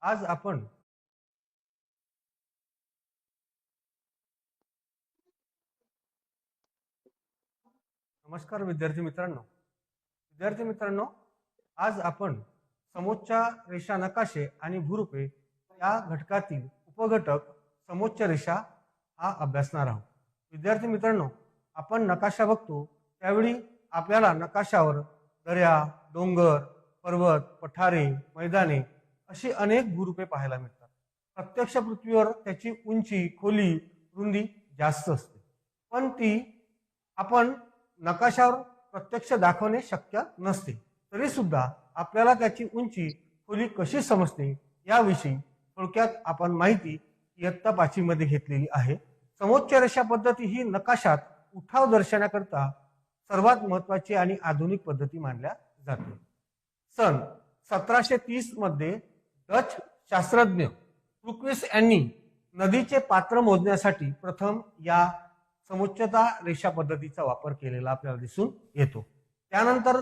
आज आपण नमस्कार विद्यार्थी मित्रांनो, आज आपण समोच्च रेषा नकाशे आणि भूरूपे या घटकातील उपघटक समोच्च रेषा हा अभ्यासणार आहोत। विद्यार्थी मित्रांनो, आपण नकाशा बघतो त्यावेळी आपल्याला नकाशावर दर्या, डोंगर, पर्वत, पठारे, मैदाने अशी अनेक भूरूपे पाहायला मिळतात। प्रत्यक्ष पृथ्वीवर त्याची उंची, खोली, रुंदी जास्त असते, पण ती आपण नकाशावर प्रत्यक्ष दाखवणे शक्य नसते। तरी सुद्धा आपल्याला त्याची उंची, खोली कशी समजते याविषयी थोडक्यात आपण माहिती इयत्ता 5वी मध्ये घेतलेली आहे। समोच्च रेषा पद्धती ही नकाशात उठाव दर्शवण्याकरता सर्वात महत्त्वाची आणि आधुनिक पद्धती मानल्या जाते। सन 1730 मध्ये डच शास्त्रज्ञ क्रुक्विस यांनी नदीचे पात्र मोजण्यासाठी प्रथम या समोच्चता रेषा पद्धतीचा वापर केलेला आपल्याला दिसून येतो। त्यानंतर